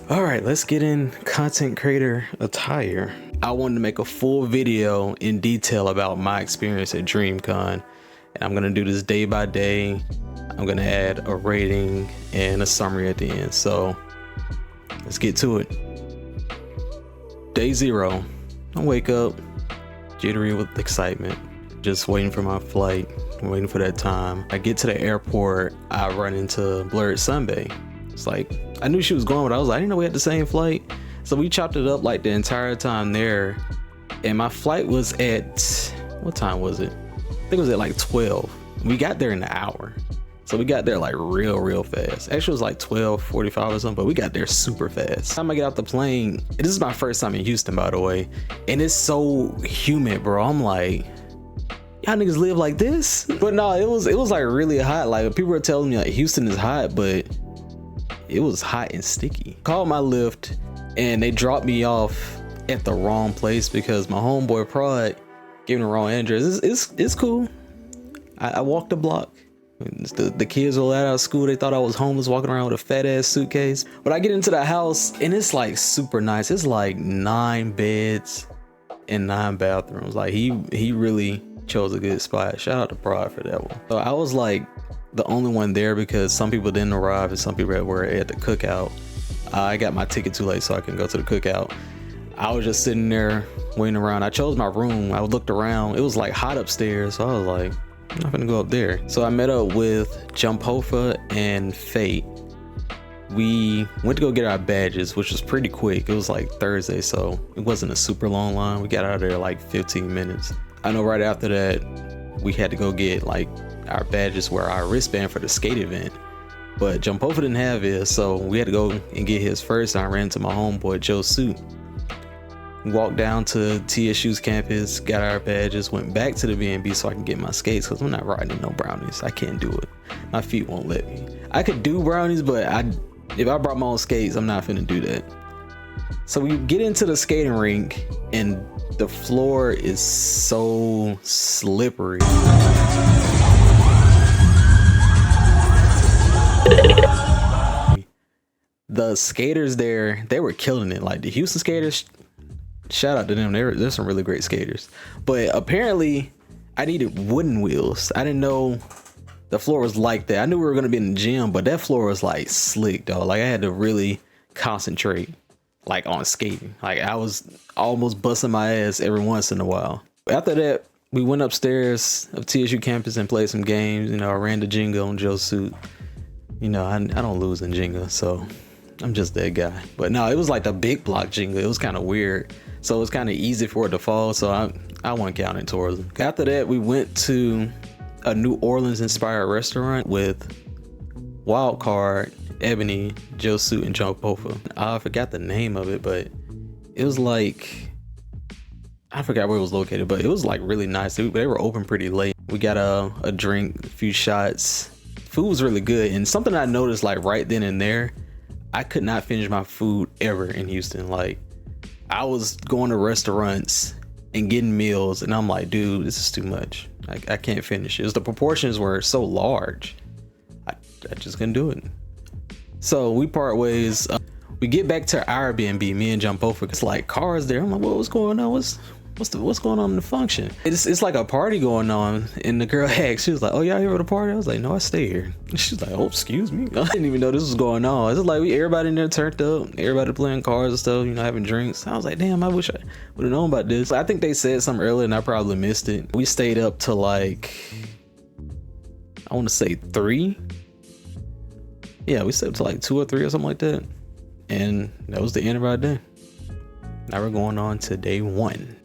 All right, let's get in content creator attire. I wanted to make a full video in detail about my experience at Dreamcon, and I'm gonna do this day by day. I'm gonna add a rating and a summary at the end. So let's get to it. Day 0, I wake up jittery with excitement, just waiting for my flight, waiting for that time. I get to the airport, I run into Blurred Sunday. It's like, I knew she was going, but I was like, I didn't know we had the same flight. So we chopped it up like the entire time there. And my flight was at, what time was it? I think it was at like 12. We got there in an hour. So we got there like real fast. Actually, it was like 12:45 or something, but we got there super fast. Time I get off the plane, this is my first time in Houston, by the way. And it's so humid, bro. I'm like, y'all niggas live like this? But no, it was like really hot. Like people were telling me like Houston is hot, but it was hot and sticky. Called my Lyft and they dropped me off at the wrong place because my homeboy Prod gave me the wrong address. It's cool. I walked the block. The kids were let out of school. They thought I was homeless walking around with a fat ass suitcase. But I get into the house and it's like super nice. It's like 9 beds and 9 bathrooms. Like he really chose a good spot. Shout out to Prod for that one. So I was like the only one there because some people didn't arrive and some people were at the cookout. I got my ticket too late so I can go to the cookout. I was just sitting there waiting around. I chose my room. I looked around. It was like hot upstairs. So I was like, I'm not gonna go up there. So I met up with Jumpofa and Fate. We went to go get our badges, which was pretty quick. It was like Thursday, so it wasn't a super long line. We got out of there like 15 minutes. I know right after that, we had to go get like our badges were our wristband for the skate event, but Jumpofa didn't have his, so we had to go and get his first. I ran to my homeboy Joe Suit. We walked down to TSU's campus, got our badges, went back to the B&B so I can get my skates because I'm not riding in no brownies. I can't do it. My feet won't let me. I could do brownies, but if I brought my own skates, I'm not finna do that. So we get into the skating rink and the floor is so slippery. The skaters there, they were killing it. Like the Houston skaters, shout out to them. They're some really great skaters. But apparently I needed wooden wheels. I didn't know the floor was like that. I knew we were gonna be in the gym, but that floor was like slick, though. Like I had to really concentrate like on skating. Like I was almost busting my ass every once in a while. After that, we went upstairs of TSU campus and played some games. You know, I ran the Jenga on Joe's Suit. You know, I don't lose in Jenga, so I'm just that guy. But no, it was like the big block Jenga. It was kind of weird. So it was kind of easy for it to fall. So I wasn't counting towards it. After that, we went to a New Orleans inspired restaurant with Wildcard, Ebony, Joe Suit, and Jumpofa. I forgot the name of it, but it was like, I forgot where it was located, but it was like really nice. They were open pretty late. We got a drink, a few shots. Food was really good. And something I noticed like right then and there, I could not finish my food ever in Houston. Like I was going to restaurants and getting meals and I'm like, dude, this is too much. I can't finish it. The proportions were so large. I just couldn't do it. So we part ways. We get back to our B&B, me and Jumpofa. It's like cars there. I'm like, what's going on? What's going on in the function? It's like a party going on. And the girl asked, she was like, oh, y'all here for the party? I was like, no, I stay here. She was like, oh, excuse me. I didn't even know this was going on. It's like everybody in there turned up, everybody playing cars and stuff, you know, having drinks. I was like, damn, I wish I would have known about this. I think they said something earlier and I probably missed it. We stayed up to like, I want to say 3. Yeah, we stayed up to like 2 or 3 or something like that. And that was the end of our day. Now we're going on to day 1.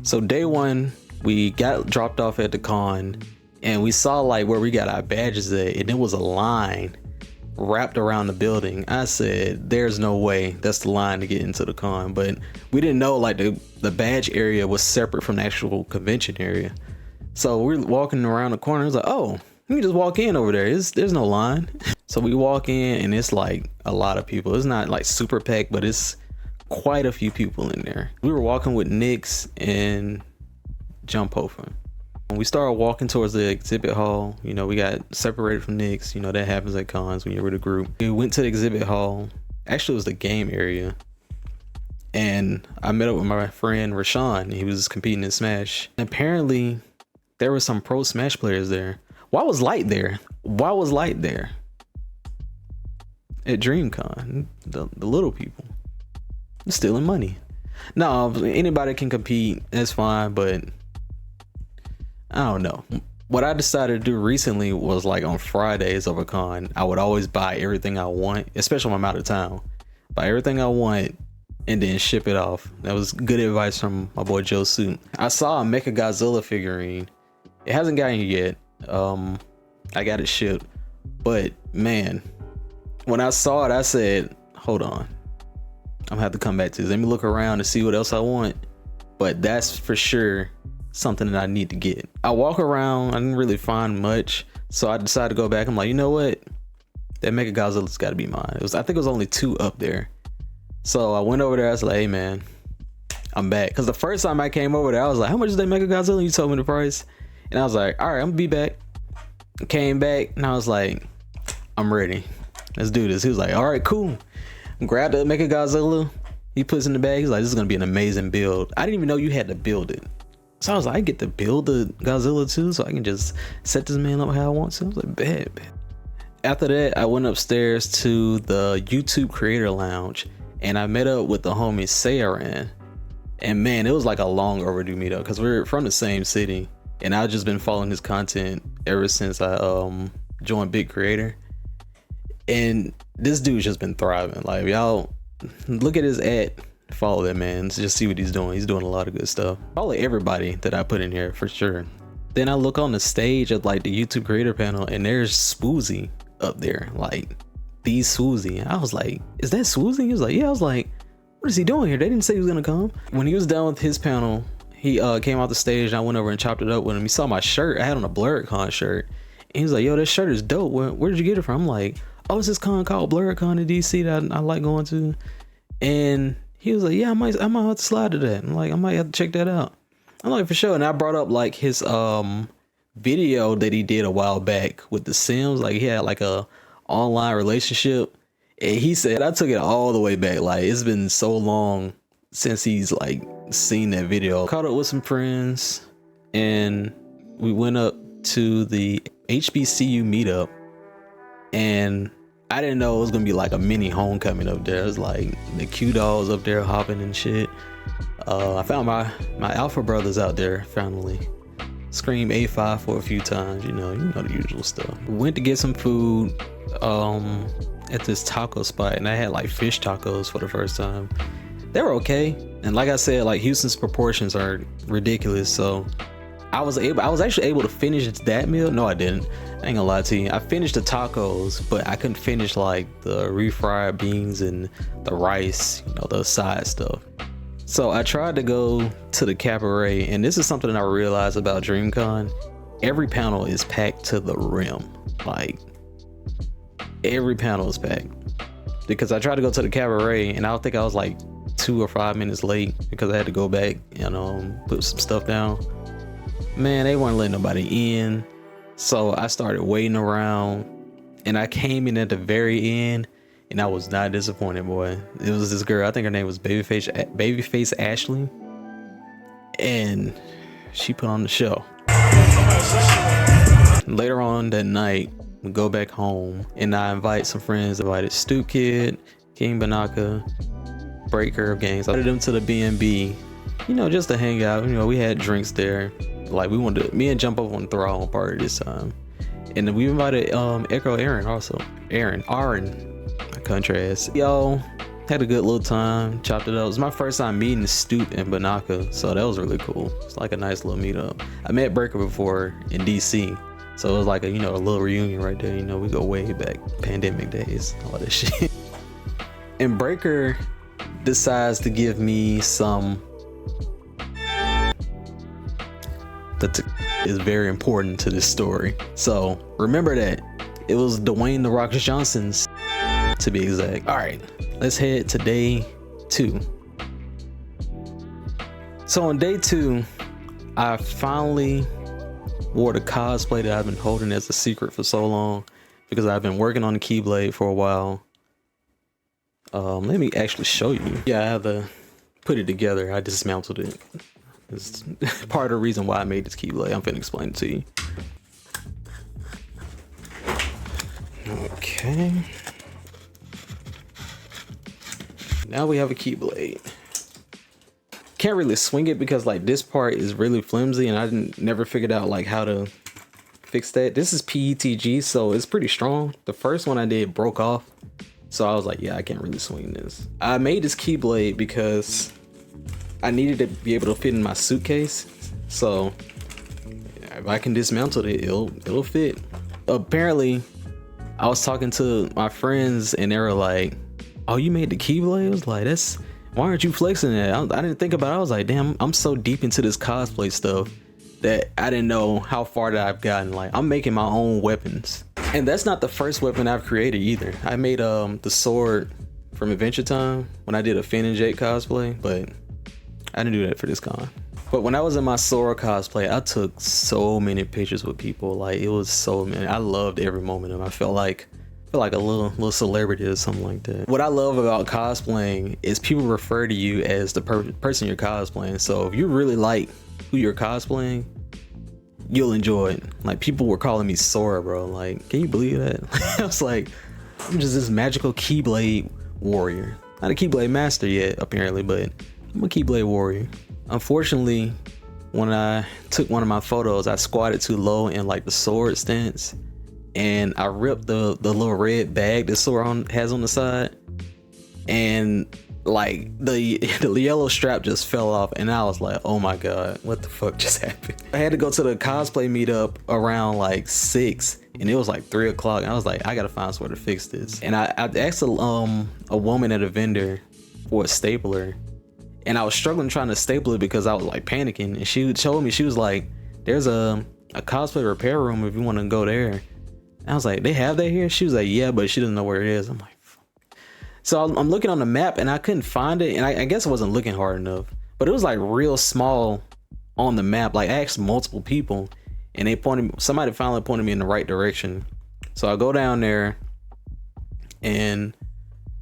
So day 1, we got dropped off at the con and we saw like where we got our badges at, and it was a line wrapped around the building. I said, there's no way that's the line to get into the con, but we didn't know like the badge area was separate from the actual convention area. So we're walking around the corner. It's like, oh, you can just walk in over there. There's no line. So we walk in and it's like a lot of people. It's not like super packed, but it's quite a few people in there. We were walking with Nix and Jumpofa. When we started walking towards the exhibit hall, you know, we got separated from Knicks. You know, that happens at cons when you're with a group. We went to the exhibit hall. Actually, it was the game area. And I met up with my friend Rashawn. He was competing in Smash. Apparently, there were some pro Smash players there. Why was Light there? Why was Light there? At Dreamcon, the little people. They're stealing money. No, anybody can compete. That's fine, but I don't know. What I decided to do recently was, like, on Fridays of a con, I would always buy everything I want, especially when I'm out of town. Buy everything I want and then ship it off. That was good advice from my boy Joe Suit. I saw a Mecha Godzilla figurine. It hasn't gotten here yet. I got it shipped. But man, when I saw it, I said, hold on. I'm gonna have to come back to this. Let me look around and see what else I want. But that's for sure something that I need to get. I walk around, I didn't really find much, so I decided to go back. I'm like, you know what? That Mecha Godzilla's gotta be mine. I think it was only 2 up there. So I went over there, I was like, hey man, I'm back. Because the first time I came over there, I was like, how much is that Mecha Godzilla? You told me the price. And I was like, all right, I'm gonna be back. I came back and I was like, I'm ready. Let's do this. He was like, all right, cool. Grabbed the Mecha Godzilla. He puts it in the bag. He's like, this is gonna be an amazing build. I didn't even know you had to build it. So I was like, I get to build the Godzilla too, so I can just set this man up how I want to. I was like, bad. After that, I went upstairs to the YouTube Creator Lounge and I met up with the homie Saran. And man, it was like a long overdue meetup because we're from the same city. And I've just been following his content ever since I joined Big Creator. And this dude's just been thriving. Like, y'all look at his ad. Follow that man. Just see what he's doing. He's doing a lot of good stuff. Follow everybody that I put in here for sure. Then I look on the stage at like the YouTube creator panel and there's Swoozy up there. Like, the Swoozy. I was like, is that Swoozy? He was like, yeah. I was like, what is he doing here? They didn't say he was gonna come. When he was done with his panel, he came off the stage and I went over and chopped it up with him. He saw my shirt. I had on a BlurredCon shirt. And he was like, yo, this shirt is dope. Where did you get it from? I'm like, oh, it's this con called BlurredCon in DC that I like going to. And he was like, yeah, I might have to slide to that. I'm like, I might have to check that out. I'm like, for sure. And I brought up like his video that he did a while back with the Sims. Like, he had like a online relationship. And he said, I took it all the way back. Like, it's been so long since he's like seen that video. Caught up with some friends and we went up to the HBCU meetup. And I didn't know it was gonna be like a mini homecoming up there. It was like the Q dolls up there hopping and shit. I found my Alpha brothers out there finally. Scream A5 for a few times, you know the usual stuff. We went to get some food at this taco spot and I had like fish tacos for the first time. They were okay. And like I said, like Houston's proportions are ridiculous. So I was actually able to finish that meal. No, I didn't. I ain't gonna lie to you. I finished the tacos, but I couldn't finish like the refried beans and the rice, the side stuff. So I tried to go to the cabaret, and this is something that I realized about Dreamcon. Every panel is packed to the rim. Like, every panel is packed. Because I tried to go to the cabaret, and I think I was like 2 or 5 minutes late because I had to go back, put some stuff down. Man, they weren't letting nobody in. So I started waiting around and I came in at the very end and I was not disappointed, boy. It was this girl, I think her name was Babyface Ashley. And she put on the show. Later on that night, we go back home and I invite some friends. I invited Stu Kid, King Banaka, Breaker of Games. I invited them to the B&B, just to hang out. We had drinks there. Like, me and Jump Up wanted to throw our own party this time. And then we invited Echo Aaron also. Aaron, I contrast. Y'all had a good little time, chopped it up. It was my first time meeting Stoop and Banaka, so that was really cool. It's like a nice little meetup. I met Breaker before in DC, so it was like a little reunion right there. We go way back, pandemic days, all that shit. And Breaker decides to give me some. That is very important to this story. So remember that it was Dwayne The Rock Johnson's, to be exact. All right, let's head to day 2. So on day 2, I finally wore the cosplay that I've been holding as a secret for so long because I've been working on the Keyblade for a while. Let me actually show you. Yeah, I have to put it together. I dismantled it. It's part of the reason why I made this Keyblade. I'm finna explain it to you. Okay. Now we have a Keyblade. Can't really swing it because like this part is really flimsy and I never figured out like how to fix that. This is PETG, so it's pretty strong. The first one I did broke off, so I was like, yeah, I can't really swing this. I made this Keyblade because I needed to be able to fit in my suitcase, so if I can dismantle it, it'll fit. Apparently, I was talking to my friends and they were like, "Oh, you made the Keyblade?" I was like, why aren't you flexing that? I didn't think about it. I was like, damn, I'm so deep into this cosplay stuff that I didn't know how far that I've gotten. Like, I'm making my own weapons. And that's not the first weapon I've created either. I made the sword from Adventure Time when I did a Finn and Jake cosplay, but I didn't do that for this con. But when I was in my Sora cosplay, I took so many pictures with people. Like, it was so many. I loved every moment of it. I felt like a little celebrity or something like that. What I love about cosplaying is people refer to you as the person you're cosplaying. So if you really like who you're cosplaying, you'll enjoy it. Like, people were calling me Sora, bro. Like, can you believe that? I was like, I'm just this magical Keyblade warrior. Not a Keyblade master yet, apparently, but I'm a Keyblade warrior. Unfortunately, when I took one of my photos, I squatted too low in like the sword stance, and I ripped the little red bag that Sora has on the side, and like the yellow strap just fell off, and I was like, oh my god, what the fuck just happened? I had to go to the cosplay meetup around like 6, and it was like 3 o'clock, and I was like, I gotta find somewhere to fix this. And I asked a woman at a vendor for a stapler, and I was struggling trying to staple it because I was like panicking, and she told me, she was like, there's a cosplay repair room if you want to go there. I was like, they have that here? She was like, yeah, but she doesn't know where it is. I'm like, fuck. So I'm looking on the map and I couldn't find it, and I guess I wasn't looking hard enough, but it was like real small on the map. Like, I asked multiple people and somebody finally pointed me in the right direction. So I go down there and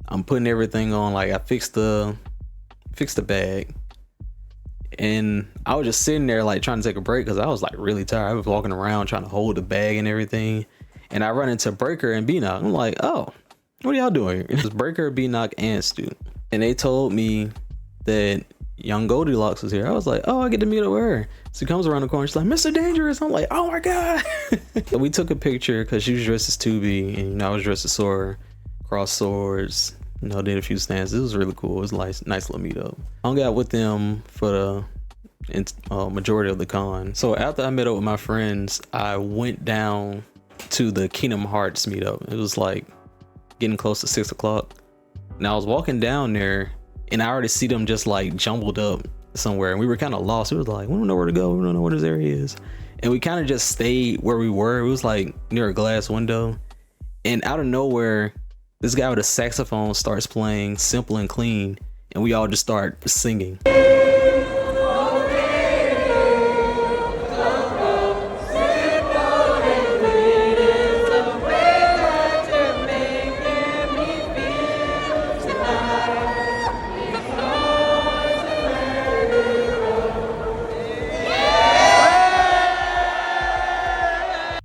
I'm putting everything on. Like, I fixed the bag, and I was just sitting there like trying to take a break because I was like really tired. I was walking around trying to hold the bag and everything, and I run into Breaker and B-Knock. I'm like, oh, what are y'all doing? It was Breaker, B-Knock, and Stu, and they told me that Young Goldilocks was here. I was like, oh, I get to meet up with her. So he comes around the corner, she's like, Mr. Dangerous. I'm like, oh my god. So we took a picture because she was dressed as 2B and I was dressed as Sora, cross swords, did a few stands. It was really cool. It was a nice little meetup. I hung out with them for the majority of the con. So after I met up with my friends, I went down to the Kingdom Hearts meetup. It was like getting close to 6 o'clock. And I was walking down there and I already see them just like jumbled up somewhere. And we were kind of lost. It was like, we don't know where to go. We don't know where this area is. And we kind of just stayed where we were. It was like near a glass window. And out of nowhere, this guy with a saxophone starts playing Simple and Clean, and we all just start singing.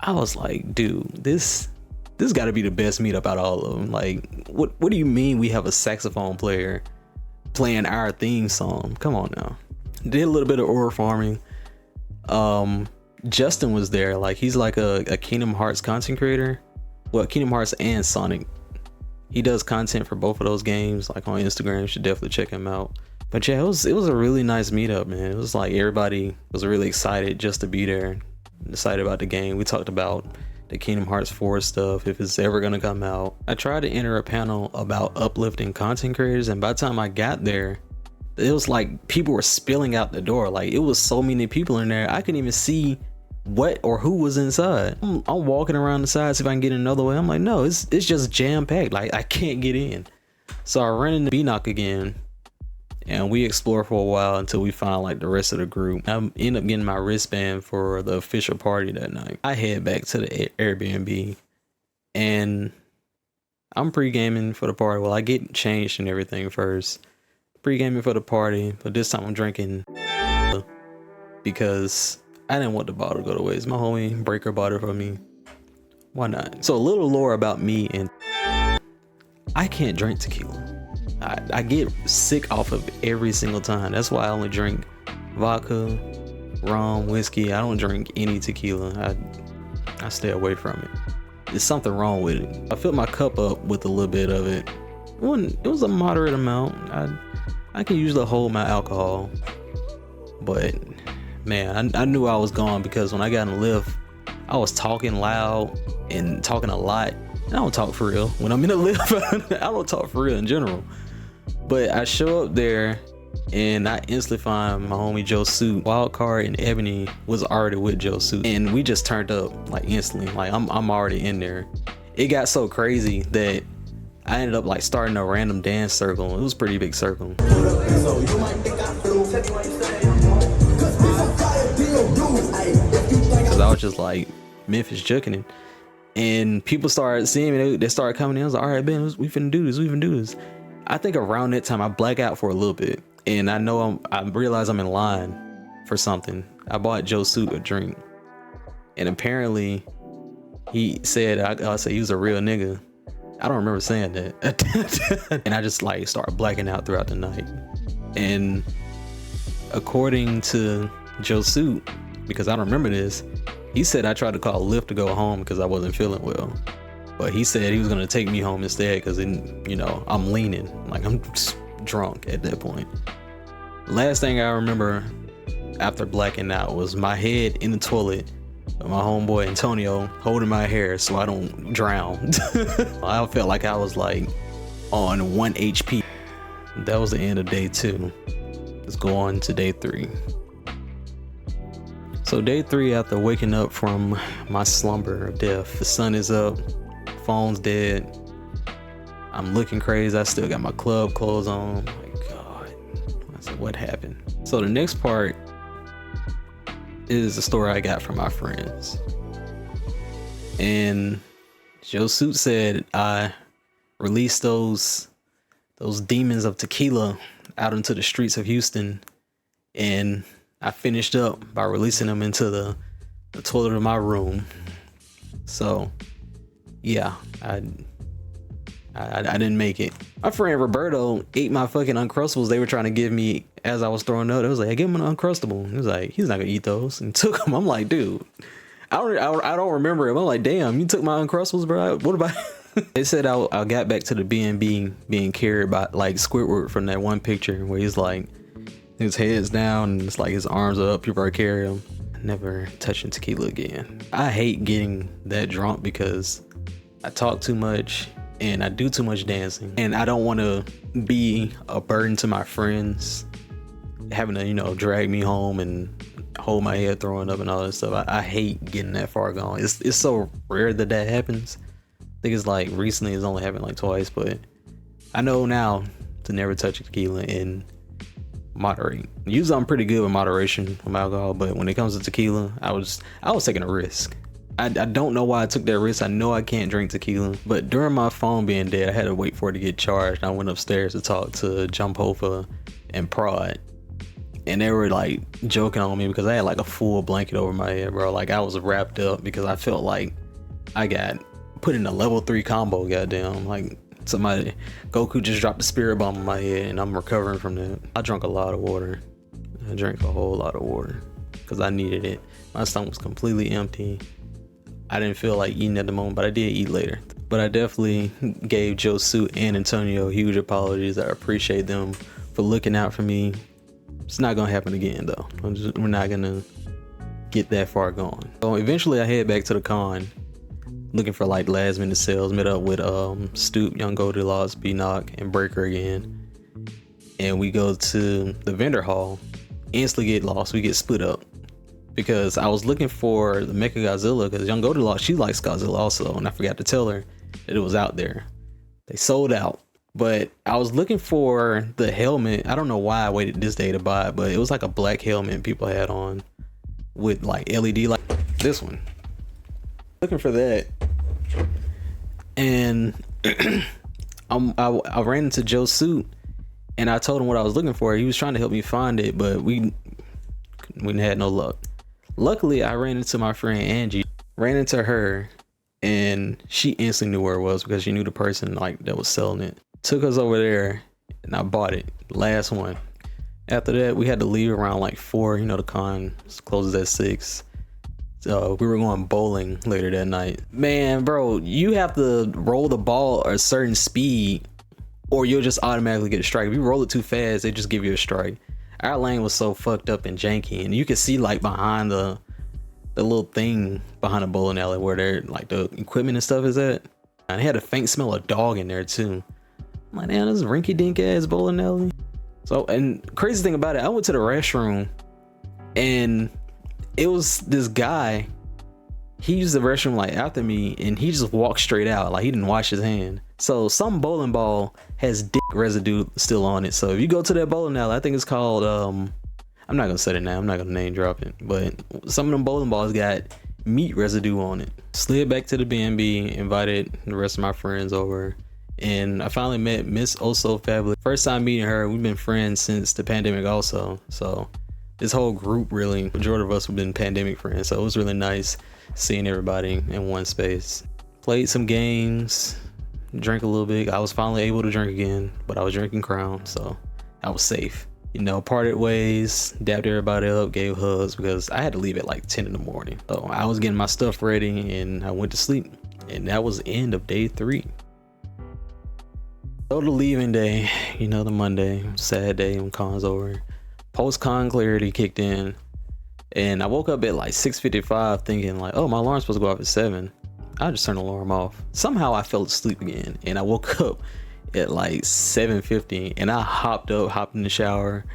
I was like, dude, this got to be the best meetup out of all of them. Like, what do you mean we have a saxophone player playing our theme song? Come on now. Did a little bit of ore farming. Justin was there. Like, he's like a Kingdom Hearts content creator. Well, Kingdom Hearts and Sonic. He does content for both of those games, like on Instagram. You should definitely check him out. But yeah, it was a really nice meetup, man. It was like everybody was really excited just to be there, excited about the game. We talked about the Kingdom Hearts 4 stuff, if it's ever gonna come out. I tried to enter a panel about uplifting content creators, and by the time I got there, it was like people were spilling out the door. Like, it was so many people in there, I couldn't even see what or who was inside. I'm walking around the side, see if I can get in another way. I'm like, no, it's just jam-packed. Like, I can't get in. So I ran into B-Knock again, and we explore for a while until we find like the rest of the group. I end up getting my wristband for the official party that night. I head back to the Airbnb, and I'm pre-gaming for the party. Well, I get changed and everything first. Pre-gaming for the party, but this time I'm drinking because I didn't want the bottle to go to waste. My homie Breaker bought it for me. Why not? So a little lore about me, and I can't drink tequila. I get sick off of it every single time. That's why I only drink vodka, rum, whiskey. I don't drink any tequila. I stay away from it. There's something wrong with it. I filled my cup up with a little bit of it. It was a moderate amount. I can usually hold my alcohol, but man, I knew I was gone because when I got in the lift, I was talking loud and talking a lot. I don't talk for real. When I'm in the lift, I don't talk for real in general. But I show up there and I instantly find my homie Joe Suit. Wildcard and Ebony was already with Joe Suit, and we just turned up like instantly. Like I'm already in there. It got so crazy that I ended up like starting a random dance circle. It was a pretty big circle. Cause I was just like Memphis juking it. And people started seeing me. They started coming in. I was like, all right, Ben, we finna do this. We finna do this. I think around that time I black out for a little bit, and I know I realize I'm in line for something. I bought Joe Suit a drink, and apparently he said I said he was a real nigga. I don't remember saying that. And I just like started blacking out throughout the night. And according to Joe Suit, because I don't remember this, he said I tried to call Lyft to go home because I wasn't feeling well. But he said he was gonna take me home instead because, you know, I'm leaning, like I'm just drunk at that point. Last thing I remember after blacking out was my head in the toilet with my homeboy Antonio holding my hair so I don't drown. I felt like I was like on 1 HP. That was the end of day 2. Let's go on to day 3. So day 3, after waking up from my slumber of death, the sun is up, phone's dead, I'm looking crazy, I still got my club clothes on. Oh my God, I said, what happened? So the next part is the story I got from my friends. And Joe Suit said I released those demons of tequila out into the streets of Houston, and I finished up by releasing them into the toilet of my room. So yeah, I didn't make it. My friend Roberto ate my fucking Uncrustables they were trying to give me as I was throwing up. It was like, hey, give him an Uncrustable. He was like, he's not gonna eat those, and took them. I'm like, dude, I don't remember him. I'm like, damn, you took my Uncrustables, bro. What about? They said I got back to the B&B being carried by like Squidward from that one picture where he's like, his head's down and it's like his arms are up, people are carrying him. Never touching tequila again. I hate getting that drunk because I talk too much and I do too much dancing, and I don't want to be a burden to my friends, having to, you know, drag me home and hold my head throwing up and all that stuff. I hate getting that far gone. It's so rare that happens. I think it's like recently it's only happened like twice, but I know now to never touch tequila and moderate. Usually I'm pretty good with moderation with alcohol, but when it comes to tequila, I was taking a risk. I don't know why I took that risk. I know I can't drink tequila, but during my phone being dead, I had to wait for it to get charged. I went upstairs to talk to Jumpofa and Prod, and they were like joking on me because I had like a full blanket over my head, bro. Like I was wrapped up because I felt like I got put in a level 3 combo. Goddamn, like somebody, Goku just dropped a spirit bomb on my head and I'm recovering from that. I drank a lot of water. I drank a whole lot of water because I needed it. My stomach was completely empty. I didn't feel like eating at the moment, but I did eat later. But I definitely gave Joe Suit and Antonio huge apologies. I appreciate them for looking out for me. It's not gonna happen again though. We're not gonna get that far gone. So eventually I head back to the con, looking for like last minute sales. Met up with Stoop, Young Goldilocks, B-Knock, and Breaker again. And we go to the vendor hall, instantly get lost. We get split up because I was looking for the Mecha Godzilla because Young Goldilocks, she likes Godzilla also, and I forgot to tell her that it was out there. They sold out, But I was looking for the helmet. I don't know why I waited this day to buy it, but it was like a black helmet people had on with like LED, like this one. Looking for that, and I ran into Joe's suit, and I told him what I was looking for. He was trying to help me find it, but we had no luck. Luckily, I ran into my friend Angie. Ran into her, and she instantly knew where it was because she knew the person like that was selling it. Took us over there, and I bought it. Last one. After that, we had to leave around like 4. You know, the con closes at 6. So we were going bowling later that night. Man, bro, you have to roll the ball at a certain speed, or you'll just automatically get a strike. If you roll it too fast, they just give you a strike. Our lane was so fucked up and janky, and you could see like behind the little thing behind the bowling alley where they're like the equipment and stuff is at. And it had a faint smell of dog in there too. I'm like, damn, this is rinky dink ass bowling alley. So, and crazy thing about it, I went to the restroom, and it was this guy. He used the restroom like after me, and he just walked straight out, like he didn't wash his hand. So some bowling ball has dick residue still on it. So if you go to that bowling alley, I think it's called I'm not gonna say it now, I'm not gonna name drop it, but some of them bowling balls got meat residue on it. Slid back to the B&B, invited the rest of my friends over, and I finally met Miss Oh So Fabulous. First time meeting her. We've been friends since the pandemic also. So this whole group, really, majority of us have been pandemic friends. So it was really nice seeing everybody in one space. Played some games, drank a little bit. I was finally able to drink again, but I was drinking Crown, so I was safe. You know, parted ways, dapped everybody up, gave hugs because I had to leave at like 10 in the morning. So I was getting my stuff ready and I went to sleep. And that was the end of day 3. So the leaving day, you know, the Monday, sad day when con's over. Post-con clarity kicked in. And I woke up at like 6:55 thinking like, oh, my alarm's supposed to go off at 7. I just turned the alarm off. Somehow I fell asleep again. And I woke up at like 7:50, and I hopped in the shower,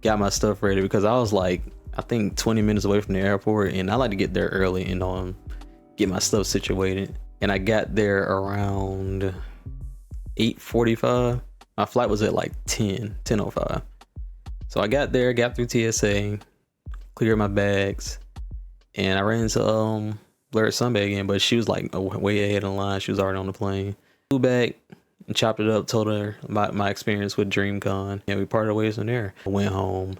got my stuff ready because I was like, I think 20 minutes away from the airport, and I like to get there early and get my stuff situated. And I got there around 8:45. My flight was at like 10:05. So I got there, got through TSA, cleared my bags, and I ran into Blair Sunday again, but she was like way ahead of the line. She was already on the plane. Flew back and chopped it up, told her about my experience with Dreamcon, and we parted ways from there. I went home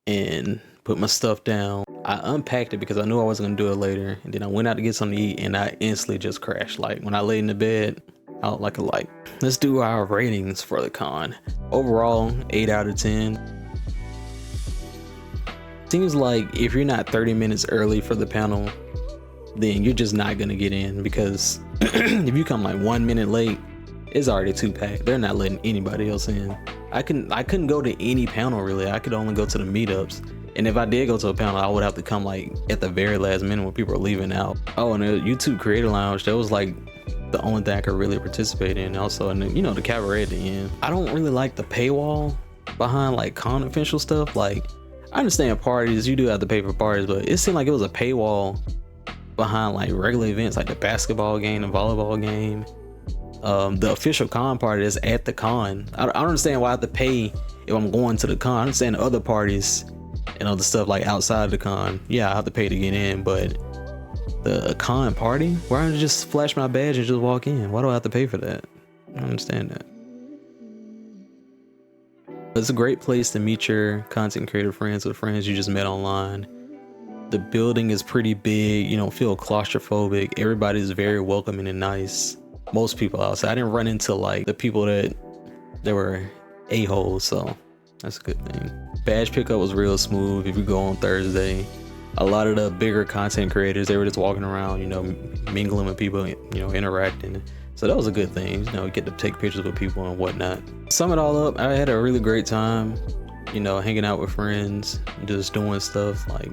and put my stuff down. I unpacked it because I knew I wasn't gonna do it later, and then I went out to get something to eat, and I instantly just crashed. Like when I laid in the bed, out like a light. Let's do our ratings for the con. Overall, 8 out of 10. Seems like if you're not 30 minutes early for the panel, then you're just not gonna get in, because if you come like 1 minute late, it's already too packed. They're not letting anybody else in. I couldn't go to any panel really. I could only go to the meetups. And if I did go to a panel, I would have to come like at the very last minute when people are leaving out. Oh, and the YouTube Creator Lounge, that was like the only thing I could really participate in. Also, and then, you know, the cabaret at the end. I don't really like the paywall behind like con official stuff. Like, I understand parties, you do have to pay for parties, but it seemed like it was a paywall behind like regular events like the basketball game, the volleyball game. The official con party is at the con. I don't understand why I have to pay if I'm going to the con. I understand other parties and other stuff like outside the con. Yeah, I have to pay to get in, but the con party, why don't I just flash my badge and just walk in? Why do I have to pay for that? I don't understand that. It's a great place to meet your content creator friends with friends you just met online. The building is pretty big. You don't feel claustrophobic. Everybody's very welcoming and nice. Most people outside. I didn't run into like the people that were a-holes, so that's a good thing. Badge pickup was real smooth. If you go on Thursday, a lot of the bigger content creators, they were just walking around, you know, mingling with people, you know, interacting. So that was a good thing, you know, get to take pictures with people and whatnot. Sum it all up, I had a really great time, you know, hanging out with friends, just doing stuff like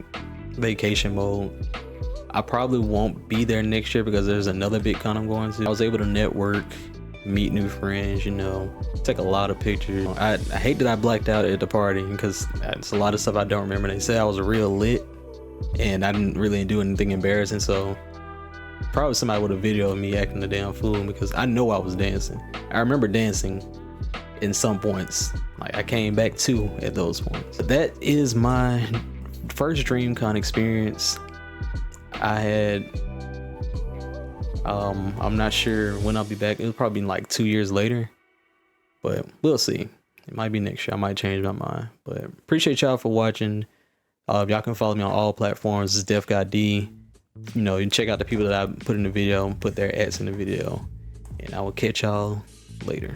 vacation mode. I probably won't be there next year because there's another big con I'm going to. I was able to network, meet new friends, you know, take a lot of pictures. I hate that I blacked out at the party because it's a lot of stuff I don't remember. They said I was real lit and I didn't really do anything embarrassing, so probably somebody would have videoed me acting a damn fool because I know I was dancing. I remember dancing, in some points. Like I came back too at those points. But that is my first Dreamcon experience. I had I'm not sure when I'll be back. It'll probably be like 2 years later, but we'll see. It might be next year. I might change my mind. But appreciate y'all for watching. Y'all can follow me on all platforms. It's Def God D. You know, you can check out the people that I put in the video, put their ads in the video, and I will catch y'all later.